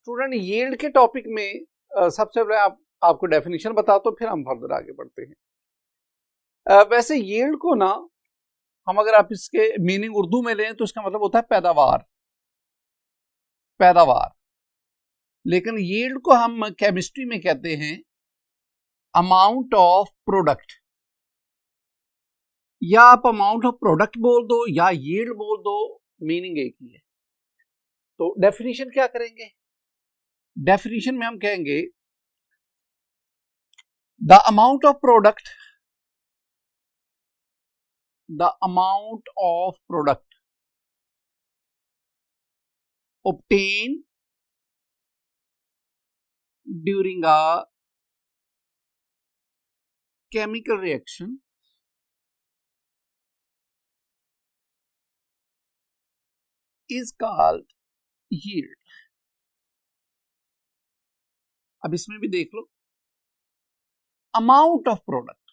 Student yield के topic में सबसे पहले आपको डेफिनेशन बताता हूं, फिर हम फर्दर आगे बढ़ते हैं। वैसे यील्ड को ना हम अगर आप इसके मीनिंग उर्दू में लें तो इसका मतलब होता है पैदावार, पैदावार। लेकिन यील्ड को हम केमिस्ट्री में कहते हैं अमाउंट ऑफ प्रोडक्ट, या आप अमाउंट ऑफ प्रोडक्ट बोल दो या यील्ड बोल दो, मीनिंग एक ही है। तो डेफिनेशन क्या करेंगे? डेफिनेशन में हम कहेंगे the amount of product, the amount of product obtained during a chemical reaction is called yield। अब इसमें भी देख लो, अमाउंट ऑफ प्रोडक्ट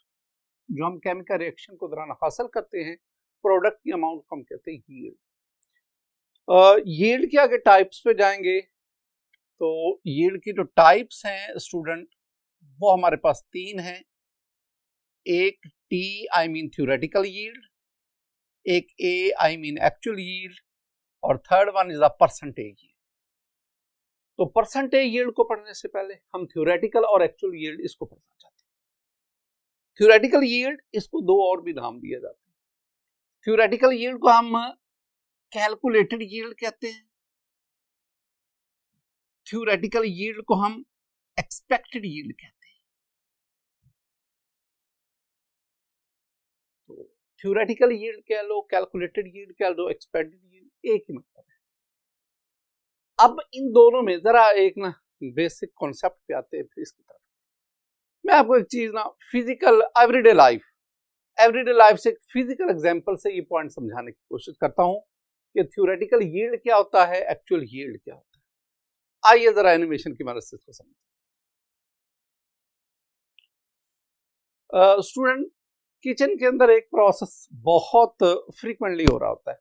जो हम केमिकल रिएक्शन को दौरान हासिल करते हैं, प्रोडक्ट की अमाउंट को हम कहते हैं यील्ड। यील्ड के आगे टाइप्स पे जाएंगे तो यील्ड की जो टाइप्स हैं स्टूडेंट वो हमारे पास तीन हैं। एक T I mean theoretical yield, एक ए आई मीन एक्चुअल यील्ड, और third one is the percentage yield. तो परसेंटेज यील्ड को पढ़ने से पहले हम थ्योरेटिकल और एक्चुअल यील्ड इसको पढ़ना चाहते हैं। थ्योरेटिकल यील्ड, इसको दो और भी नाम दिए जाते हैं। थ्योरेटिकल यील्ड को हम कैलकुलेटेड यील्ड कहते हैं, थ्योरेटिकल यील्ड को हम एक्सपेक्टेड यील्ड कहते हैं। तो थ्योरेटिकल यील्ड कह लो, कैलकुलेटेड यील्ड कह लो, एक्सपेक्टेड यील्ड, एक ही मतलब है। अब इन दोनों में जरा एक ना बेसिक कॉन्सेप्ट पे आते हैं, फिर इसकी तरफ मैं आपको एक चीज ना फिजिकल एवरीडे लाइफ से एक फिजिकल एग्जांपल से ये पॉइंट समझाने की कोशिश करता हूं कि थ्योरेटिकल यील्ड क्या होता है, एक्चुअल यील्ड क्या होता है। आइए जरा एनिमेशन की मदद से इसको समझें। स्टूडेंट, किचन के अंदर एक प्रोसेस बहुत फ्रीक्वेंटली हो रहा होता है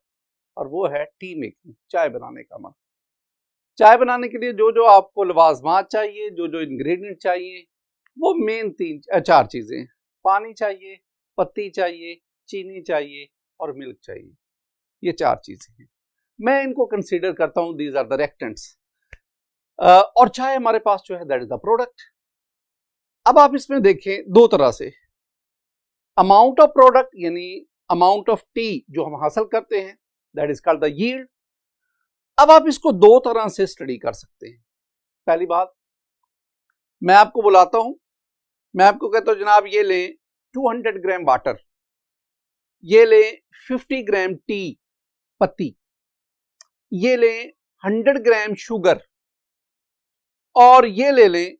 और वो है टी मेकिंग, चाय बनाने का अमल। चाय बनाने के लिए जो जो आपको लवाजमात चाहिए, जो जो इंग्रेडिएंट चाहिए, वो मेन चार चीजें, पानी चाहिए, पत्ती चाहिए, चीनी चाहिए और मिल्क चाहिए। ये चार चीजें हैं, मैं इनको कंसीडर करता हूं दीज आर द रिएक्टेंट्स। और चाय हमारे पास जो है दैट इज द प्रोडक्ट। अब आप इसमें देखें दो तरह से, अमाउंट ऑफ प्रोडक्ट यानी अमाउंट ऑफ टी जो हम हासिल करते हैं that is called the yield. अब आप इसको दो तरह से स्टडी कर सकते हैं। पहली बात, मैं आपको बुलाता हूं, मैं आपको कहता हूं जनाब ये लें 200 ग्राम वाटर, ये लें 50 ग्राम टी पत्ती, ये लें 100 ग्राम शुगर और ये ले लें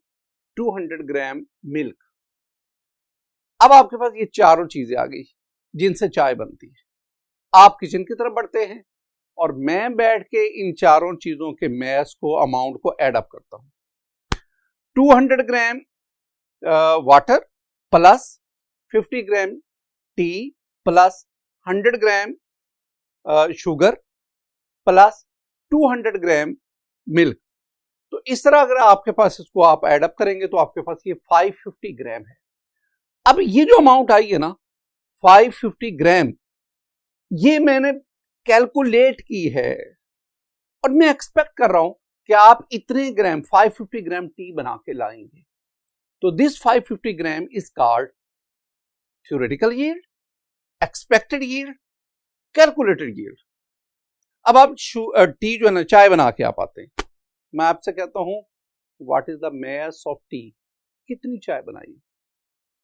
200 ग्राम मिल्क। अब आपके पास ये चारों चीजें आ गई जिनसे चाय बनती है। आप किचन की तरफ बढ़ते हैं और मैं बैठ के इन चारों चीजों के मैस को, अमाउंट को ऐड अप करता हूं। 200 gram water plus 50 gram tea plus 100 gram sugar plus 200 gram milk. तो इस तरह अगर आपके पास इसको आप ऐड अप करेंगे तो आपके पास ये 550 ग्राम है। अब ये जो अमाउंट आई है ना 550 ग्राम, ये मैंने कैलकुलेट की है और मैं एक्सपेक्ट कर रहा हूं कि आप इतने ग्राम 550 ग्राम टी बना के लाएंगे। तो this 550 gram is called theoretical yield, expected yield, calculated yield. अब आप टी जो है ना चाय बना के आप आते हैं, मैं आपसे कहता हूं what is the mass of T, कितनी चाय बनाई,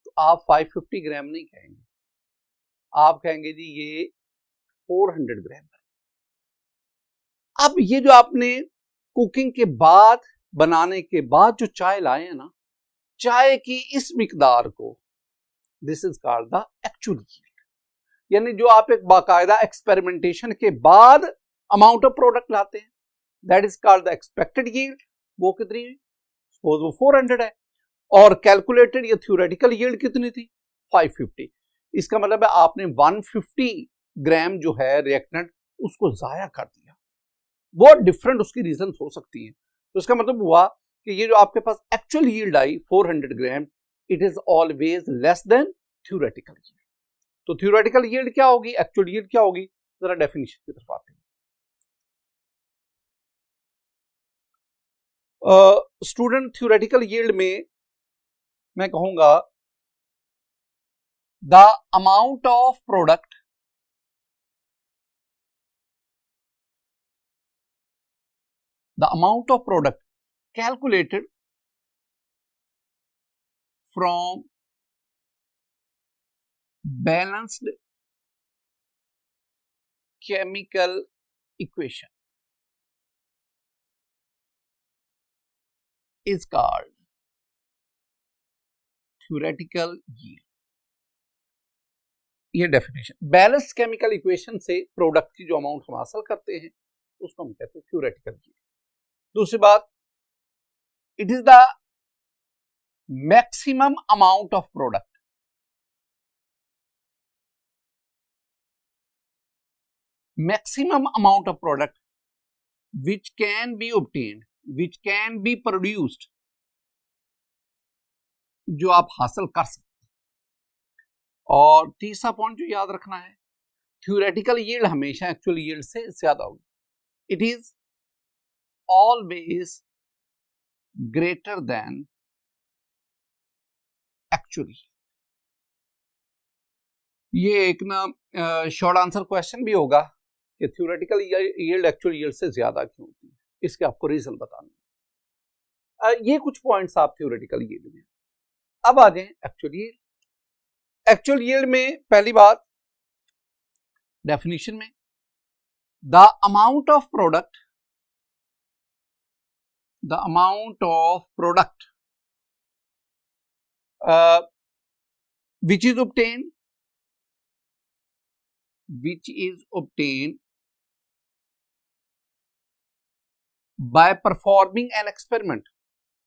तो आप 550 ग्राम नहीं कहेंगे, आप कहेंगे जी ये 400 ग्राम है। अब ये जो आपने कुकिंग के बाद, बनाने के बाद जो चाय लाए हैं ना, चाय की इस मिकदार को this is called the actual yield. यानी जो आप एक बाकायदा एक्सपेरिमेंटेशन के बाद अमाउंट ऑफ प्रोडक्ट लाते हैं that is called the expected yield, वो कितनी है, सपोज वो 400 है, और कैलकुलेटेड या थ्योरेटिकल यील्ड कितनी थी 550। इसका मतलब है आपने 150 ग्राम जो है रिएक्टेंट उसको जाया कर दिया। वो डिफरेंट उसकी रीजन हो सकती हैं, तो इसका मतलब हुआ कि ये जो आपके पास एक्चुअल यील्ड आई 400 ग्राम, it is always less than theoretical yield. तो थ्योरेटिकल यील्ड क्या होगी, एक्चुअल यील्ड क्या होगी, जरा डेफिनेशन की तरफ आते हैं। स्टूडेंट थ्योरेटिकल यील्ड में मैं कहूंगा the amount of product calculated from balanced chemical equation is called theoretical yield। ये डेफिनेशन, बैलेंस्ड केमिकल इक्वेशन से प्रोडक्ट की जो अमाउंट हम हासिल करते हैं उसको हम कहते हैं थ्योरेटिकल यील्ड। दूसरी बात, it is the maximum amount of product, maximum amount of product which can be obtained, which can be produced, जो आप हासिल कर सकते हैं। और तीसरा पॉइंट जो याद रखना है, थ्योरेटिकल यील्ड हमेशा एक्चुअल यील्ड से ज्यादा होगी। It is always greater then actually. ये एक ना शॉर्ट आंसर क्वेश्चन भी होगा कि थ्योरेटिकल यील्ड एक्चुअल यील्ड से ज्यादा क्यों होती है, इसके आपको रीजन बताना है। ये कुछ पॉइंट्स आप थ्योरेटिकल यील्ड में। अब आ जाएं एक्चुअल यील्ड। एक्चुअल यील्ड में पहली बात, डेफिनेशन में, the amount of product which is obtained by performing an experiment,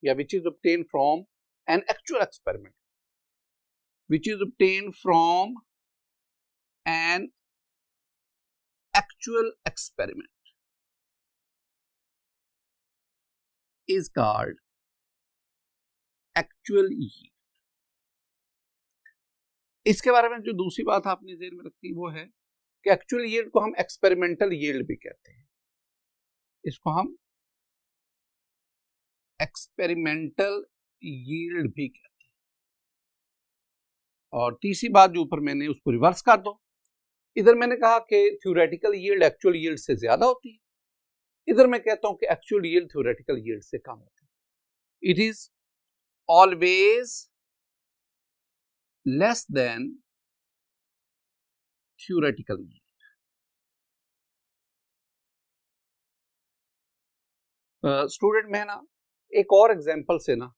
या which is obtained from an actual experiment, which is obtained from an actual experiment is called actual yield। इसके बारे में जो दूसरी बात आपने ज़हन में रखनी वो है कि एक्चुअल यील्ड को हम एक्सपेरिमेंटल यील्ड भी कहते हैं, इसको हम एक्सपेरिमेंटल यील्ड भी कहते हैं। और तीसरी बात जो ऊपर मैंने उसको रिवर्स कर दो, इधर मैंने कहा कि थ्योरेटिकल यील्ड एक्चुअल यील्ड से ज्यादा होती है, इधर मैं कहता हूं कि एक्चुअल यील्ड थ्योरेटिकल यील्ड से कम होती है। It is always less than theoretical yield. Student मैं ना एक और एग्जांपल से ना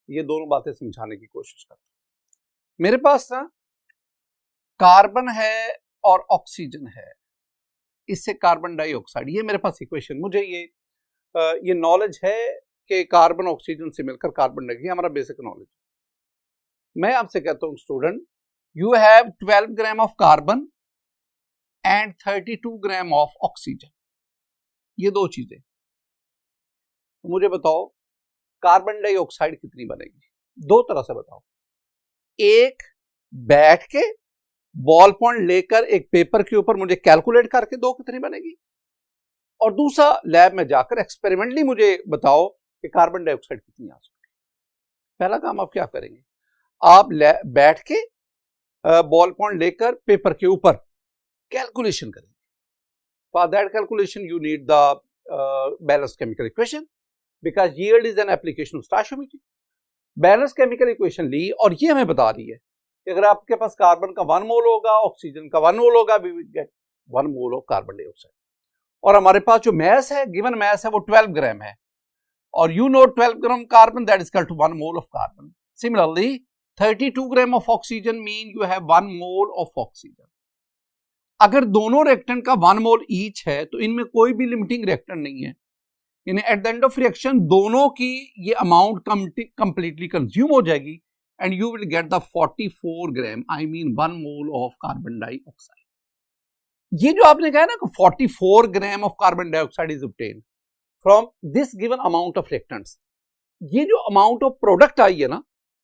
ये दोनों बातें समझाने की कोशिश करता हूं। मेरे पास ना कार्बन है और ऑक्सीजन है, इससे कार्बन डाइऑक्साइड, ये मेरे पास इक्वेशन, मुझे ये नॉलेज है कि कार्बन ऑक्सीजन से मिलकर कार्बन डाइऑक्साइड, हमारा बेसिक नॉलेज। मैं आपसे कहता हूं student, you have 12 gram of carbon and 32 gram of oxygen, ये दो चीजें। तो मुझे बताओ कार्बन डाइऑक्साइड कितनी बनेगी? दो तरह से बताओ, एक बैठ के बॉल पॉइंट लेकर एक पेपर के ऊपर मुझे कैलकुलेट करके दो कितनी बनेगी, और दूसरा लैब में जाकर एक्सपेरिमेंटली मुझे बताओ कि कार्बन डाइऑक्साइड कितनी आ सकती है। पहला काम आप क्या करेंगे, आप बैठ के बॉल पॉइंट लेकर पेपर के ऊपर कैलकुलेशन करेंगे। For that calculation you need the balanced chemical equation, because yield is an application of stoichiometry. Balanced chemical equation ली और ये हमें बता रही है कि अगर आपके पास कार्बन का 1 मोल होगा, ऑक्सीजन का 1 मोल होगा, we will get 1 mole of carbon dioxide. और हमारे पास जो मैस है, गिवन मैस है, वो 12 ग्राम है, और you know 12 gram carbon that is equal to 1 mole of carbon. Similarly 32 gram of oxygen mean you have 1 mole of oxygen. अगर दोनों रिएक्टेंट का 1 मोल ईच है तो इनमें कोई भी लिमिटिंग रिएक्टेंट नहीं है, यानी at the end of reaction दोनों की ये अमाउंट कंप्लीटली कंज्यूम हो जाएगी and you will get the 44 gram, I mean 1 mole of carbon dioxide. ये जो आपने कहा ना कि 44 gram of carbon dioxide is obtained, from this given amount of reactants, ये जो अमाउंट ऑफ प्रोडक्ट आई है ना,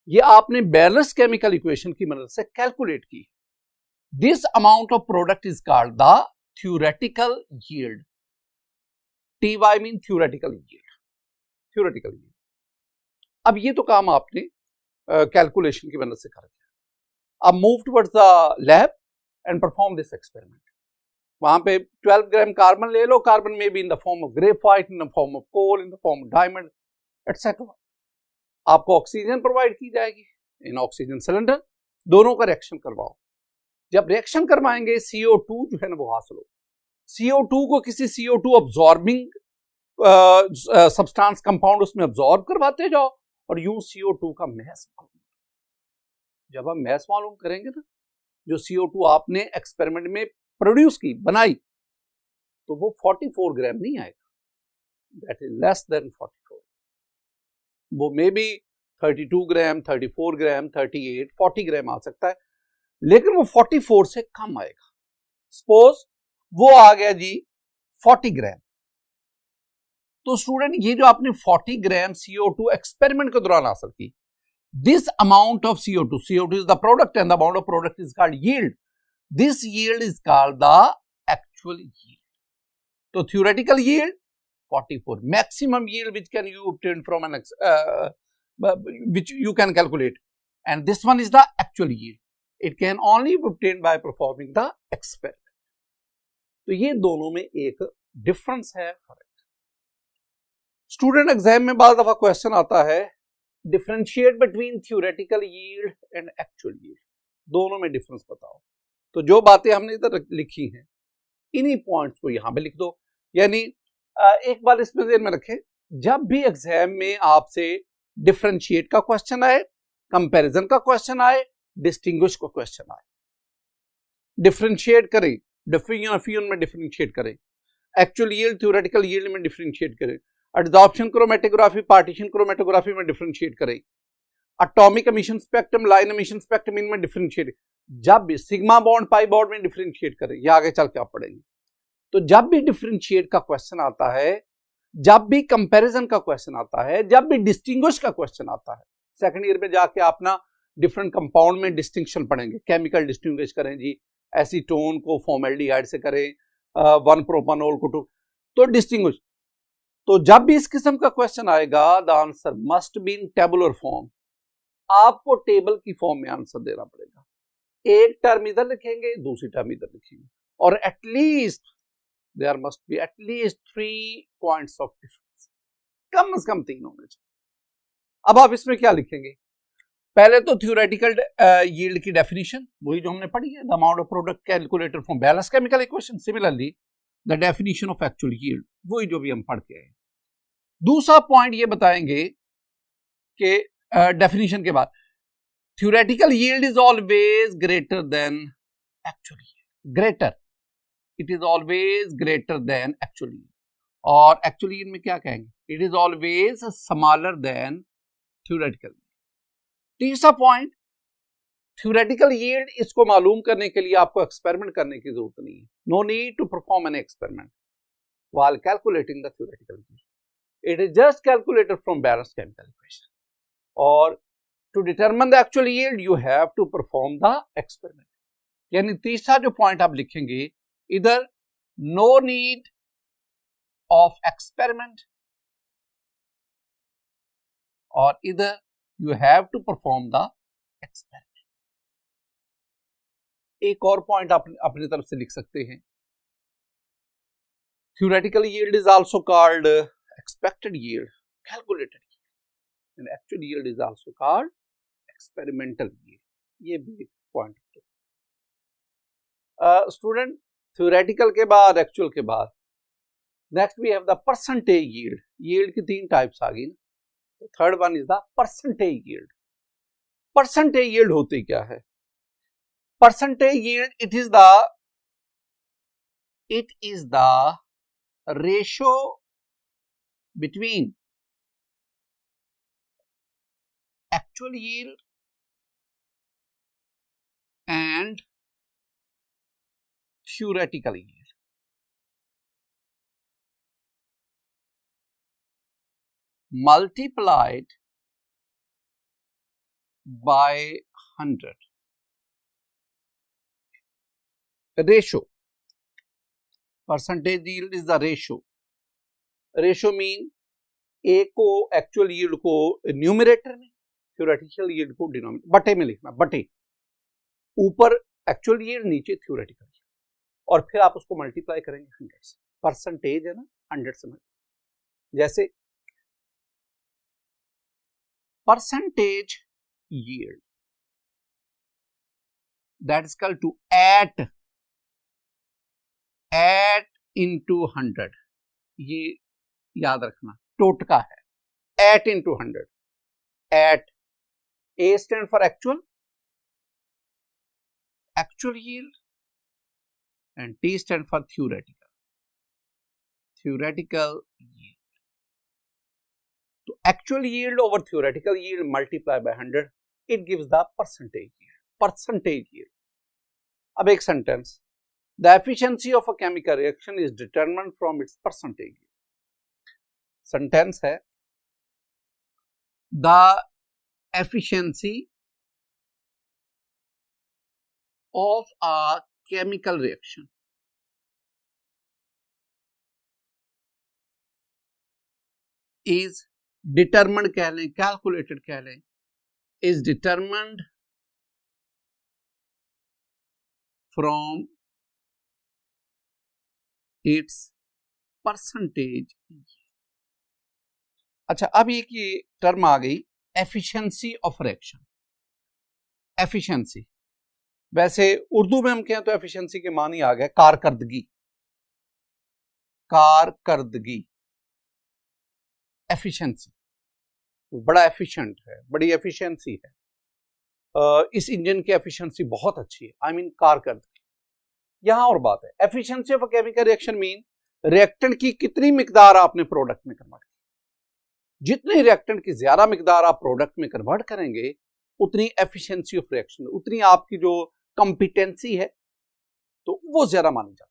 ये आपने बैलेंस केमिकल इक्वेशन की मदद से कैलकुलेट की। This amount of product is called the theoretical yield. TY mean theoretical yield, theoretical yield. अब ये तो काम आपने कैलकुलेशन की मदद से कर दिया। अब move towards the lab and perform this experiment. वहां पे 12 ग्राम कार्बन ले लो, कार्बन में भी in the form of graphite, in the form of coal, in the form of diamond etcetera. आपको ऑक्सीजन प्रोवाइड की जाएगी इन ऑक्सीजन सिलेंडर, दोनों का रिएक्शन करवाओ। जब रिएक्शन करवाएंगे CO2 जो है ना वो हासिल हो। CO2 को किसी CO2 अब्सॉर्बिंग सब्सटेंस कंपाउंड उसमें अब्सॉर्ब करवाते जाओ और यूं CO2 का मैस मालूम। जब हम मैस मालूम करेंगे ना, जो CO2 आपने एक्सपेरिमेंट में प्रोड्यूस की, बनाई, तो वो 44 ग्राम नहीं आएगा, दैट इज लेस देन 44। वो मे बी 32 ग्राम, 34 ग्राम, 38, 40 ग्राम आ सकता है, लेकिन वो 44 से कम आएगा। सपोज वो आ गया जी 40 ग्राम, तो स्टूडेंट ये जो आपने 40 ग्राम CO2 एक्सपेरिमेंट के दौरान हासिल की, this amount of CO2 is the product and the amount of product is called yield. This yield is called the actual yield. तो theoretical yield 44, maximum yield which can you obtain from an which you can calculate, and this one is the actual yield. It can only be obtained by performing the experiment. तो ये दोनों में एक difference है, फर्क। Student exam में बार दफा question आता है differentiate between theoretical yield and actual yield, दोनों में डिफरेंस बताओ। तो जो बातें हमने इधर लिखी हैं इन्हीं पॉइंट्स को यहां पे लिख दो। यानी एक बार इसमें ध्यान में रखें, जब भी एग्जाम में आपसे डिफरेंशिएट का क्वेश्चन आए, कंपैरिजन का क्वेश्चन आए, डिस्टिंग्विश का क्वेश्चन आए, डिफरेंशिएट करें, डिफिन में डिफरेंशिएट करें, एक्चुअल यील्ड थ्योरेटिकल यील्ड में डिफरेंशिएट करें, एडजॉर्प्शन क्रोमेटोग्राफी पार्टीशन क्रोमेटोग्राफी में डिफरेंशिएट करें, atomic emission spectrum line emission spectrum इनमें डिफरेंशिएट, जब भी सिग्मा बॉन्ड पाई बॉन्ड में डिफरेंशिएट करें, ये आगे चल के आप पढ़ेंगे। तो जब भी डिफरेंशिएट का क्वेश्चन आता है, जब भी कंपैरिजन का क्वेश्चन आता है, जब भी डिस्टिंग्विश का क्वेश्चन आता है, सेकंड ईयर में जाके आप ना डिफरेंट कंपाउंड में डिस्टिंक्शन पढ़ेंगे, केमिकल डिस्टिंग्विश करें जी, एसीटोन को फॉर्मेल्डिहाइड से करें, 1 प्रोपानोल को 2, तो डिस्टिंग्विश। तो जब भी इस किस्म का क्वेश्चन आएगा, the answer must be in tabular form. आपको टेबल की फॉर्म में आंसर देना पड़ेगा। एक टर्म इधर लिखेंगे, दूसरी टर्म इधर लिखेंगे, और at least there must be at least 3 points of difference, कम से कम 3 होने चाहिए। अब आप इसमें क्या लिखेंगे? पहले तो थ्योरेटिकल यील्ड की डेफिनेशन वही जो हमने पढ़ी है, the amount of product calculated from balance chemical equation. Similarly the definition of actual yield, वही जो भी हम पढ़ के आए। दूसरा पॉइंट ये बताएंगे कि डेफिनेशन के बाद theoretical yield is always greater than actual yield. Greater, it is always greater than actual yield. और actual yield में क्या कहेंगे? It is always smaller than theoretical yield. तीसरा पॉइंट, theoretical yield, इसको मालूम करने के लिए आपको एक्सपेरिमेंट करने की जरूरत नहीं है। No need to perform an experiment while calculating the theoretical yield. It is just calculated from balanced chemical equation. और to determine the actual yield you have to perform the experiment. यानी तीसरा जो point आप लिखेंगे, इधर no need of experiment और इधर you have to perform the experiment. एक और पॉइंट आप अपनी तरफ से लिख सकते हैं, theoretical yield is also called expected yield, calculated yield, and actual yield is also called experimental yield. ये भी एक पॉइंट स्टूडेंट। थ्योरेटिकल के बाद एक्चुअल के बाद next we have the percentage yield. Yield की 3 टाइप्स आ गई ना। Third one is the percentage yield. Percentage yield होती क्या है? Percentage yield it is the ratio between actual yield and theoretical yield. multiplied by 100. Ratio. Percentage yield is the ratio. Ratio mean A को actual yield को numerator में, theoretical yield को denominator, बटे में लिखना, बटे, ऊपर एक्चुअल यील्ड, नीचे थ्योरेटिकल यील्ड, और फिर आप उसको मल्टीप्लाई करेंगे 100 से. परसेंटेज है ना, 100 से मल्टीप्लाई. जैसे percentage yield that is equal to A T into 100. ये याद रखना, टोटका है. A T into 100. A T, A stand for actual yield and T stand for theoretical yield. तो actual yield over theoretical yield multiply by 100, it gives the percentage yield. अब एक sentence, the efficiency of a chemical reaction is determined from its percentage yield. Sentence है, the efficiency of a chemical reaction is determined कह लें, calculated कह लें, is determined from its percentage. अच्छा, अब एक ये टर्म आ गई, एफिशिएंसी ऑफ रिएक्शन. एफिशिएंसी, वैसे उर्दू में हम कहें तो एफिशिएंसी के मानी आ गए कारकर्दगी. एफिशिएंसी, बड़ा एफिशिएंट है, बड़ी एफिशिएंसी है, इस इंजन की एफिशिएंसी बहुत अच्छी है, आई मीन कारकर्दगी. यहां और बात है, efficiency of a chemical reaction mean reactant की कितनी मिकदार आपने प्रोडक्ट में कन्वर्ट की. जितने रिएक्टेंट की ज्यादा मिकदार आप प्रोडक्ट में कन्वर्ट करेंगे, उतनी एफिशिएंसी ऑफ रिएक्शन, उतनी आपकी जो कंपिटेंसी है तो वो ज्यादा मानी जाती है.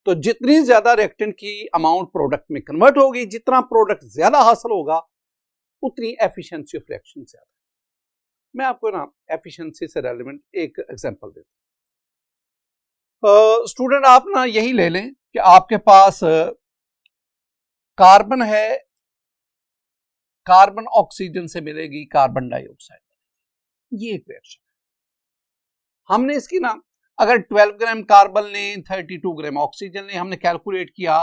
तो जितनी ज्यादा रिएक्टेंट की अमाउंट प्रोडक्ट में कन्वर्ट होगी, जितना प्रोडक्ट ज्यादा हासिल होगा, उतनी एफिशिएंसी ऑफ रिएक्शन ज्यादा. मैं आपको ना एफिशिएंसी से रेलेवेंट एक एग्जांपल देता हूं. स्टूडेंट, आप ना यही ले लें कि आपके पास कार्बन है, कार्बन ऑक्सीजन से मिलेगी कार्बन डाइऑक्साइड. ये एक रिएक्शन है. हमने इसकी ना, अगर 12 ग्राम कार्बन लें, 32 ग्राम ऑक्सीजन लें, हमने कैलकुलेट किया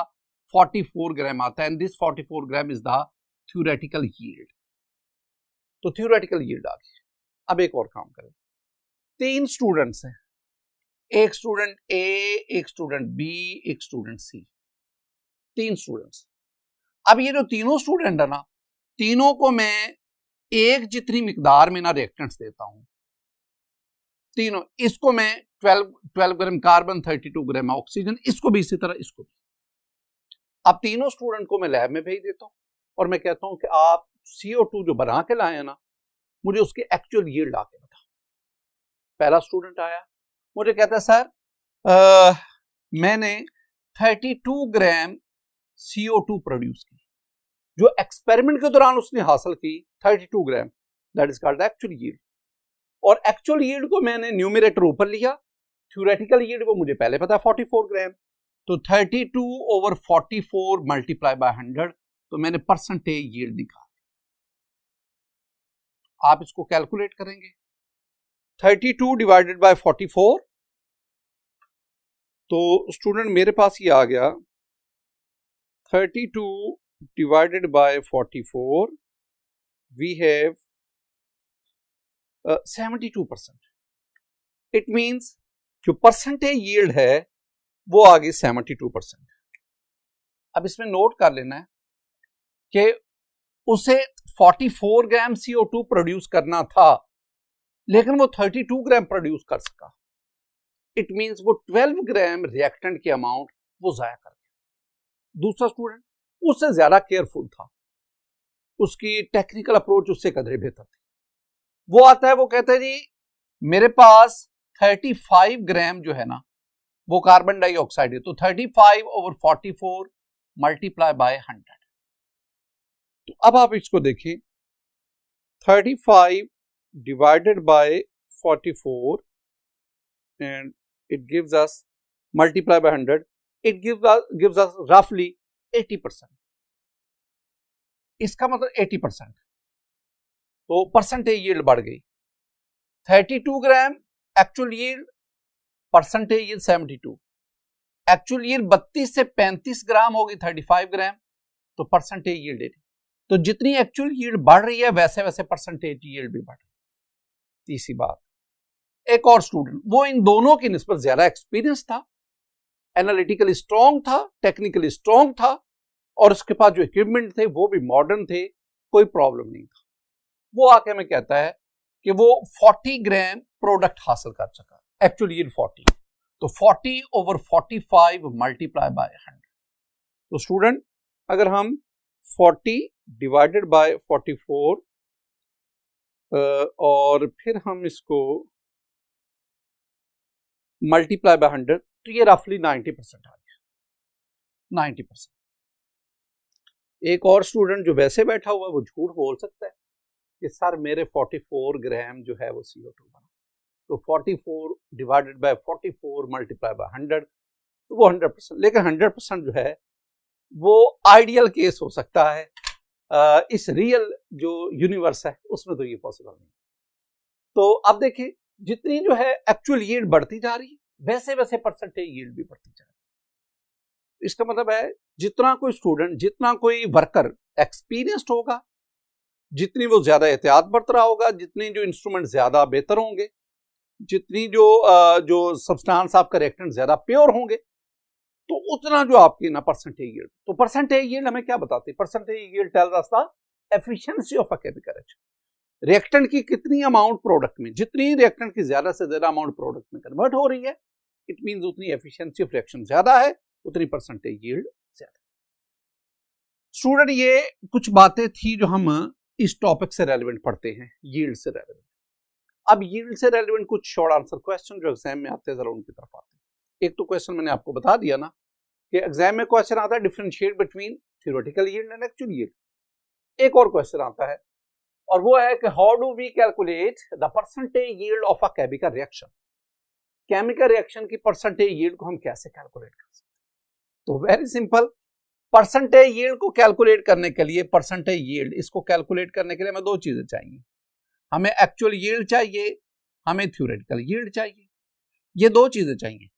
44 ग्राम आता है, and this 44 gram is the theoretical yield. तो थ्योरेटिकल यील्ड आ गई. अब एक और काम करें. 3 स्टूडेंट्स हैं, एक स्टूडेंट ए, एक स्टूडेंट बी, एक स्टूडेंट सी. 3 स्टूडेंट्स. अब ये जो तीनों स्टूडेंट है ना, तीनों को मैं एक जितनी मिकदार में ना रिएक्टेंट्स देता हूं. तीनों, इसको मैं 12 ग्राम कार्बन, 32 ग्राम ऑक्सीजन, इसको भी इसी तरह, इसको भी. अब तीनों स्टूडेंट को मैं लैब में भेज देता हूं और मैं कहता हूं कि आप CO2 जो बना के लाए हैं ना, मुझे उसकी एक्चुअल यील्ड आके बताओ. पहला स्टूडेंट आया, मुझे कहता है सर मैंने 32 ग्राम CO2 प्रोड्यूस की. जो एक्सपेरिमेंट के दौरान उसने हासिल की 32 gram, that is called the actual yield. और एक्चुअल यील्ड को मैंने न्यूमरेटर ऊपर लिया, थ्योरेटिकल यील्ड वो मुझे पहले पता है 44 ग्राम. तो 32 ओवर 44 मल्टीप्लाई बाय 100, तो मैंने परसेंटेज यील्ड निकाली. आप इसको कैलकुलेट करेंगे, 32 डिवाइडेड बाय 44, तो स्टूडेंट मेरे पास ये आ गया 32 divided by 44, we have 72%. It means जो परसेंटेज यील्ड है वो आ गई 72%. अब इसमें नोट कर लेना है कि उसे 44 ग्राम CO2 प्रोड्यूस करना था, लेकिन वो 32 ग्राम प्रोड्यूस कर सका. इट मींस वो 12 ग्राम रिएक्टेंट की अमाउंट वो जाया कर दिया. दूसरा स्टूडेंट उससे ज्यादा केयरफुल था, उसकी टेक्निकल अप्रोच उससे कदरे बेहतर थी. वो आता है, वो कहता है जी मेरे पास 35 ग्राम जो है ना वो कार्बन डाइऑक्साइड है, तो 35 ओवर 44 मल्टीप्लाई बाय 100. तो अब आप इसको देखिए, 35 divided by 44 and it gives us multiply by 100, it gives us roughly 80%. इसका मतलब 80%, तो परसेंटेज यील्ड बढ़ गई। 32 gram actual yield, percentage yield 72। Actual yield 32 से 35 ग्राम होगी 35 ग्राम, तो परसेंटेज यील्ड 80। तो जितनी एक्चुअल यील्ड बढ़ रही है वैसे वैसे परसेंटेज यील्ड भी बढ़ रही है। तीसरी बात, एक और स्टूडेंट, वो इन दोनों की निस्बत ज्यादा एक्सपीरियंस था, एनालिटिकली स्ट्रांग था, टेक्निकली स्ट्रांग था, और उसके पास जो इक्विपमेंट थे वो भी मॉडर्न थे, कोई प्रॉब्लम नहीं था। वो आके हमें कहता है कि वो 40 ग्राम प्रोडक्ट हासिल कर सका, एक्चुअल यील्ड 40, तो 40 over 45 मल्टीप्लाई बाय 100। तो स्टूडेंट, अगर हम 40 डिवाइडेड बाय 44 और फिर हम इसको मल्टीप्लाई बाय 100, तो ये रफली 90% आ गया, 90%। एक और स्टूडेंट जो वैसे बैठा हुआ है वो झूठ बोल सकता है कि सर मेरे 44 ग्राम जो है वो CO2 बना, तो 44 डिवाइडेड बाय 44 मल्टीप्लाई बाय 100, तो वो 100%। लेकिन 100% जो है वो आइडियल केस हो सकता है, इस रियल जो यूनिवर्स है उसमें तो ये पॉसिबल नहीं। तो अब देखिए, जितनी जो है एक्चुअल यील्ड बढ़ती जा रही है वैसे वैसे परसेंटेज यील्ड भी बढ़ती जा रही है। इसका मतलब है जितना कोई स्टूडेंट, जितना कोई वर्कर एक्सपीरियंस्ड होगा, जितनी वो ज्यादा एहतियात बरत रहा होगा, जितनी जो इंस्ट्रूमेंट ज्यादा बेहतर होंगे, जितनी जो सब्सटेंस आपका रिएक्टेंट ज्यादा प्योर होंगे, तो उतना जो आपकी ना परसेंटेज यील्ड। तो परसेंटेज यील्ड हमें क्या बताती है? Percentage yield tells us the efficiency of a chemical reaction. Reactant की कितनी अमाउंट प्रोडक्ट में, जितनी रिएक्टेंट की ज्यादा से ज्यादा अमाउंट प्रोडक्ट में कन्वर्ट हो रही है, इट मींस उतनी एफिशिएंसी ऑफ रिएक्शन ज्यादा है, उतनी परसेंटेज यील्ड ज्यादा। स्टूडेंट, ये कुछ बातें थी जो हम इस टॉपिक से रेलेवेंट पढ़ते हैं, यील्ड से रेलेवेंट। अब यील्ड से रेलेवेंट कुछ शॉर्ट आंसर क्वेश्चन जो एग्जाम में आते हैं, जरा उनकी तरफ आते हैं। एक तो क्वेश्चन मैंने आपको बता दिया ना कि एग्जाम में क्वेश्चन आता है differentiate between theoretical yield and actual yield. एक और क्वेश्चन आता है और वो है कि how do we calculate the percentage yield of a chemical reaction. Chemical reaction की परसेंटेज यील्ड को हम कैसे कैलकुलेट कर सकते हैं? तो वेरी सिंपल, परसेंटेज यील्ड को कैलकुलेट करने के लिए, परसेंटेज यील्ड इसको कैलकुलेट करने के लिए हमें दो चीजें चाहिए, हमें एक्चुअल यील्ड चाहिए, हमें थ्योरेटिकल यील्ड चाहिए। ये दो चीजें चाहिए।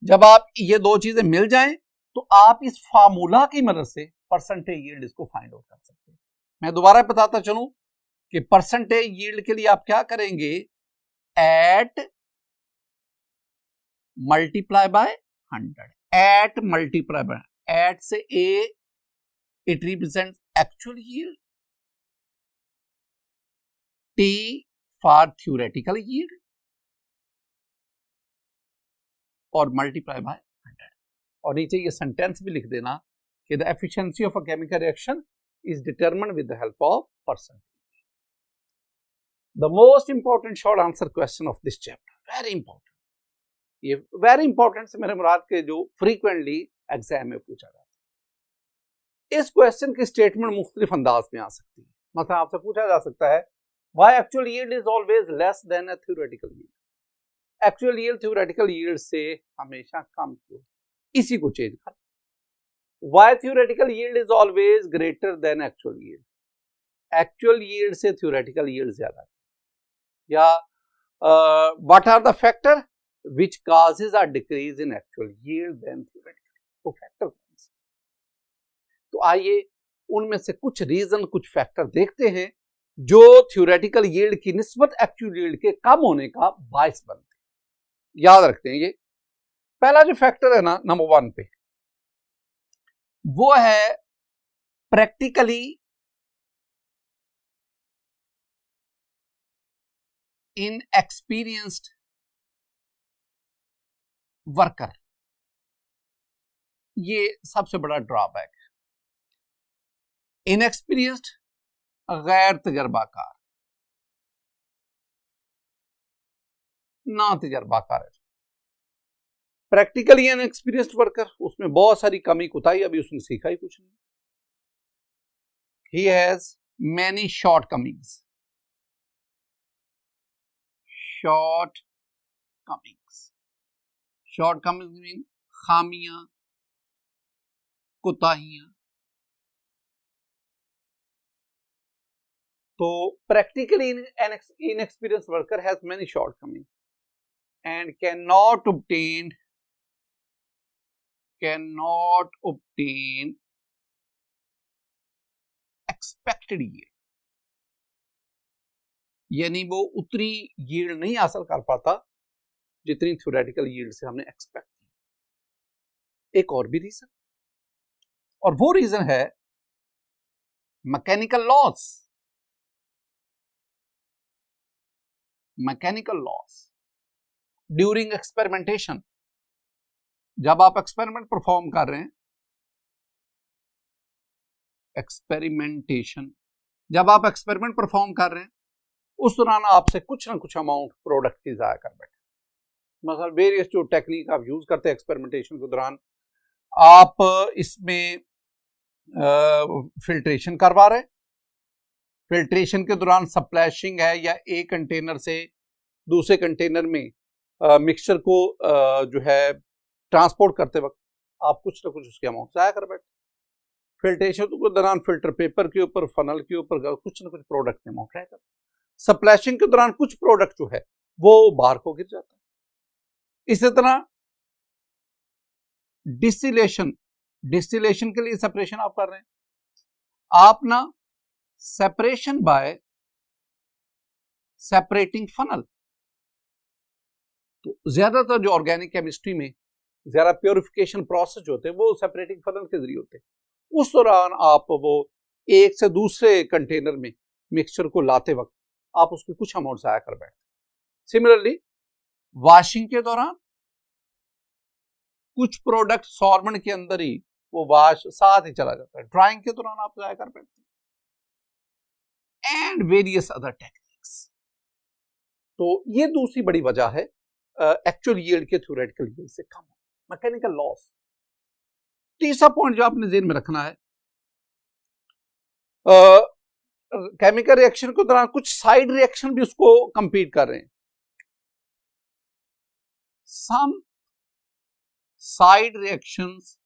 जब आप ये दो चीजें मिल जाएं तो आप इस फार्मूला की मदद से परसेंटेज यील्ड इसको फाइंड आउट कर सकते हैं। मैं दोबारा बताता चलूं कि परसेंटेज यील्ड के लिए आप क्या करेंगे, A T multiply by 100, A T multiply by, A T से A it represent actual yield, T for theoretical yield, और मल्टीप्लाई बाय 100। और नीचे ये सेंटेंस भी लिख देना कि the efficiency of a chemical reaction is determined with the help of percentage. The most important short answer question of this chapter, very important. ये very important से मेरे मुराद के जो फ्रीक्वेंटली एग्जाम में पूछा जाता है। इस क्वेश्चन की स्टेटमेंट मुख्तलिफ अंदाज में आ सकती है। मतलब आपसे पूछा जा सकता है, why actual yield is always less than a theoretical yield. Actual yield theoretical yield से हमेशा कम क्यों? इसी को चेंज कर। Why theoretical yield is always greater than actual yield. Actual yield से थ्योरेटिकल यील्ड ज्यादा। या what are the factor which causes a decrease in actual yield than theoretical. तो फैक्टर कौन से? तो आइए उनमें से कुछ रीजन, कुछ फैक्टर देखते हैं जो थ्योरेटिकल यील्ड की निस्बत एक्चुअल यील्ड के कम होने का बायस बनते हैं। याद रखते हैं, ये पहला जो फैक्टर है ना, नंबर 1 पे, वो है प्रैक्टिकली इनएक्सपीरियंस्ड वर्कर। ये सबसे बड़ा ड्रॉबैक है। इनएक्सपीरियंस्ड, गैर तजर्बाकार, ना तजर्बाकार है। प्रैक्टिकली इनएक्सपीरियंस्ड वर्कर, उसमें बहुत सारी कमी कुताही, अभी उसने सीखा ही कुछ नहीं। he has many shortcomings. Shortcomings mean खामियां, कोताहियां. तो practically an inexperienced worker has many shortcomings and cannot obtain expected yield. यानी वो उतनी yield नहीं हासिल कर पाता जितनी थ्योरेटिकल yield से हमने एक्सपेक्ट की. एक और भी रीजन, और वो रीजन है मैकेनिकल लॉस ड्यूरिंग एक्सपेरिमेंटेशन. जब आप एक्सपेरिमेंट परफॉर्म कर रहे हैं, जब आप एक्सपेरिमेंट परफॉर्म कर रहे हैं, उस दौरान आपसे कुछ ना कुछ अमाउंट प्रोडक्ट की जाया कर बैठे. मतलब वेरियस जो टेक्निक आप यूज करते हैं एक्सपेरिमेंटेशन के दौरान, आप इसमें फिल्ट्रेशन करवा रहे हैं. फिल्ट्रेशन के दौरान स्प्लैशिंग है, या एक कंटेनर से दूसरे कंटेनर में मिक्सचर को जो है ट्रांसपोर्ट करते वक्त आप कुछ ना कुछ उसके अमाउंट जाया कर बैठे. फिल्ट्रेशन के दौरान फिल्टर पेपर के ऊपर, फनल के ऊपर कुछ ना कुछ प्रोडक्ट के अमाउंट रहेगा. स्प्लैशिंग के दौरान कुछ प्रोडक्ट जो है वो बाहर को गिर जाता है. इसी तरह डिस्टिलेशन के लिए सेपरेशन आप कर रहे हैं, आप ना सेपरेशन बाय सेपरेटिंग फनल. तो ज्यादातर जो ऑर्गेनिक केमिस्ट्री में ज्यादा प्योरिफिकेशन प्रोसेस होते हैं वो सेपरेटिंग फनल के जरिए होते हैं. उस दौरान आप वो एक से दूसरे कंटेनर में मिक्सचर को लाते वक्त आप उसकी कुछ अमाउंट जाया कर बैठते. सिमिलरली वॉशिंग के दौरान कुछ प्रोडक्ट सॉल्वेंट के अंदर ही वो वॉश साथ ही चला जाता है. ड्राइंग के दौरान आप जाया कर बैठते हैं, एंड वेरियस अदर टेक्निक्स. तो ये दूसरी बड़ी वजह है एक्चुअल यील्ड के थ्योरेटिकल यील्ड से कम, मैकेनिकल लॉस. तीसरा पॉइंट जो आपने ज़हन में रखना है, केमिकल रिएक्शन के दौरान कुछ साइड रिएक्शन भी उसको कंपीट कर रहे हैं. Some side reactions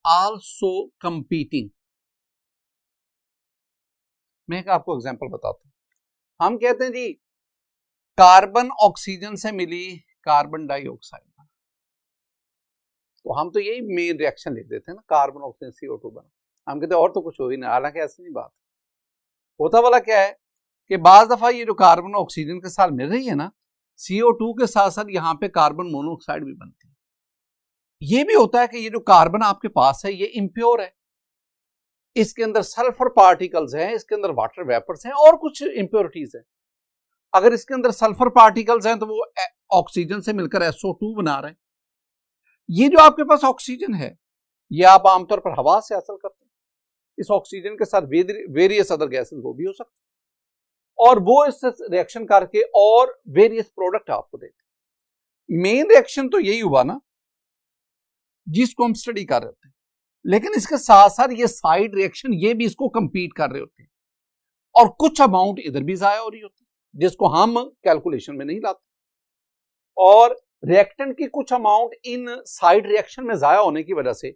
also competing. मैं आपको एग्जांपल बताता हूं. हम कहते हैं जी कार्बन ऑक्सीजन से मिली कार्बन डाइऑक्साइड, तो हम तो यही मेन रिएक्शन लिख देते हैं ना, कार्बन ऑक्सीजन CO2 बना. हम कहते हैं और तो कुछ हो ही नहीं, हालांकि ऐसी नहीं बात. होता वाला क्या है कि बाज दफा ये जो कार्बन ऑक्सीजन के साथ मिल रही है ना, CO2 के साथ साथ यहाँ पे कार्बन मोनोऑक्साइड भी बनती है. ये भी होता है कि ये जो कार्बन आपके पास है ये इम्प्योर है, इसके अंदर सल्फर पार्टिकल्स हैं, इसके अंदर वाटर वेपर्स हैं और कुछ इम्प्योरिटीज हैं. अगर इसके अंदर सल्फर पार्टिकल्स हैं तो वो ऑक्सीजन से मिलकर SO2 बना रहे हैं. ये जो आपके पास ऑक्सीजन है ये आप आमतौर पर हवा से हासिल करते हैं. इस ऑक्सीजन के साथ वेरियस अदर गैसेस वो भी हो सकते हैं और वो इससे रिएक्शन करके और वेरियस प्रोडक्ट आपको देते हैं. मेन रिएक्शन तो यही हुआ ना जिसको हम स्टडी कर रहे थे, लेकिन इसके साथ साथ ये साइड रिएक्शन ये भी इसको कंपीट कर रहे होते हैं और कुछ अमाउंट इधर भी जाया हो रही होती है जिसको हम कैलकुलेशन में नहीं लाते, और रिएक्टेंट की कुछ अमाउंट इन साइड रिएक्शन में जाया होने की वजह से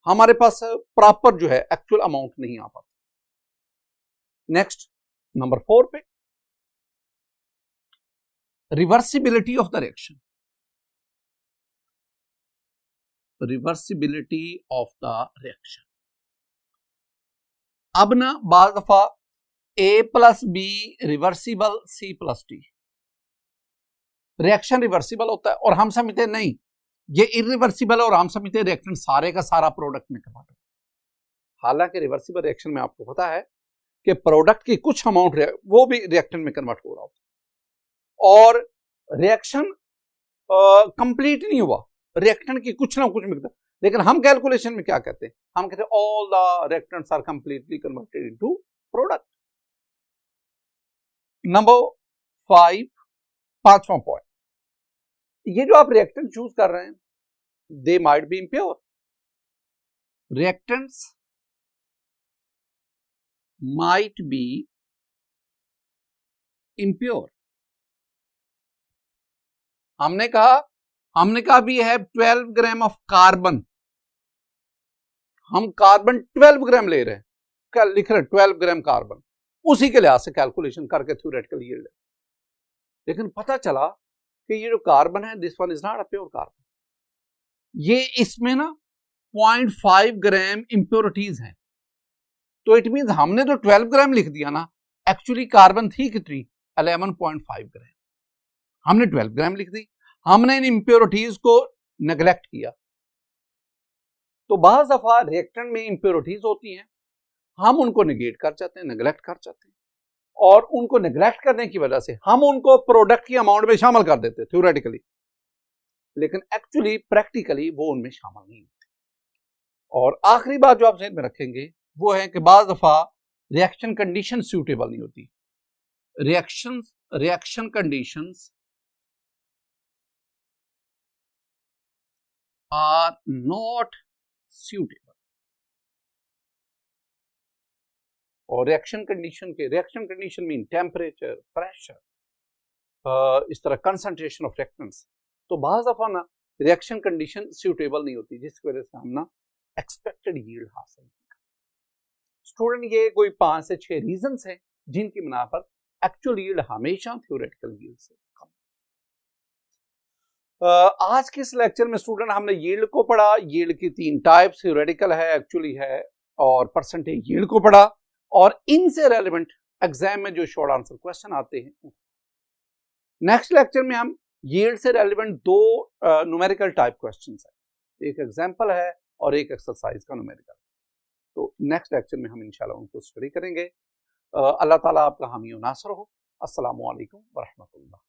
हमारे पास प्रॉपर जो है एक्चुअल अमाउंट नहीं आ पाता. नेक्स्ट नंबर 4 पे reversibility of the reaction. Reversibility of the reaction. अब ना बाज़ दफा A+B reversible C+D reaction reversible होता है और हम समझते हैं नहीं ये इरिवर्सिबल है, और हम समझते हैं रिएक्टेंट सारे का सारा प्रोडक्ट में कन्वर्ट होता है. हालांकि रिवर्सिबल रिएक्शन में आपको पता है कि प्रोडक्ट की कुछ अमाउंट वो भी रिएक्टेंट में कन्वर्ट हो रहा होता है और रिएक्शन कंप्लीट नहीं हुआ, रिएक्टेंट की कुछ ना कुछ मिलता. लेकिन हम कैलकुलेशन में क्या कहते हैं, हम कहते हैं all the reactants are completely converted into product. Number 5, पांचवा पॉइंट, ये जो आप रिएक्टेंट चूज कर रहे हैं they might be impure. Reactants might be impure। हमने कहा भी है 12 ग्राम ऑफ कार्बन, हम कार्बन 12 ग्राम ले रहे हैं, क्या लिख रहे हैं 12 ग्राम कार्बन, उसी के लिहाज से कैलकुलेशन करके थ्योरेटिकल यील्ड। लेकिन पता चला कि ये जो कार्बन है this one is not a pure carbon, ये इसमें ना 0.5 ग्राम इंप्योरिटीज हैं। तो इट मींस हमने तो 12 ग्राम लिख दिया ना, एक्चुअली कार्बन थी कितनी 11.5 ग्राम, हमने 12 ग्राम लिख दी, हमने इन इंप्योरिटीज को नेग्लेक्ट किया। तो बाज़ दफा रिएक्टेंट में इंप्योरिटीज होती हैं, हम उनको नेगेट कर जाते हैं, नेग्लेक्ट कर जाते हैं, और उनको नेग्लेक्ट करने की वजह से हम उनको प्रोडक्ट की अमाउंट में शामिल कर देते हैं थ्योरेटिकली, लेकिन एक्चुअली प्रैक्टिकली वो उनमें शामिल नहीं होते। और आखिरी बात जो आप ज़हन में रखेंगे वो है कि बाज़ दफा रिएक्शन कंडीशन सूटेबल नहीं होती, reaction conditions are not suitable. और reaction condition mean temperature, pressure, इस तरह कंसंट्रेशन ऑफ रिएक्टेंट्स। तो बाज़ दफा ना रिएक्शन कंडीशन सूटेबल नहीं होती, जिसकी वजह से हम ना एक्सपेक्टेड यील्ड हासिल नहीं करते। स्टूडेंट ये कोई 5 से 6 रीजंस हैं जिनकी बिना पर एक्चुअल यील्ड हमेशा थ्योरेटिकल यील्ड से कम। आज के इस लेक्चर में स्टूडेंट हमने यील्ड को पढ़ा, यील्ड की 3 टाइप्स, थ्योरेटिकल है, एक्चुअली है, और परसेंटेज यील्ड को पढ़ा, और इनसे रेलेवेंट एग्जाम में जो शॉर्ट आंसर क्वेश्चन आते हैं। नेक्स्ट लेक्चर में हम यील्ड से रेलेवेंट 2 न्यूमेरिकल टाइप क्वेश्चंस है, एक एग्जांपल है और एक एक्सरसाइज का न्यूमेरिकल। तो नेक्स्ट लेक्चर में हम इंशाल्लाह उनको स्टडी करेंगे। अल्लाह ताला आपका हामी और नासर हो। अस्सलामु अलैकुम व रहमतुल्लाह।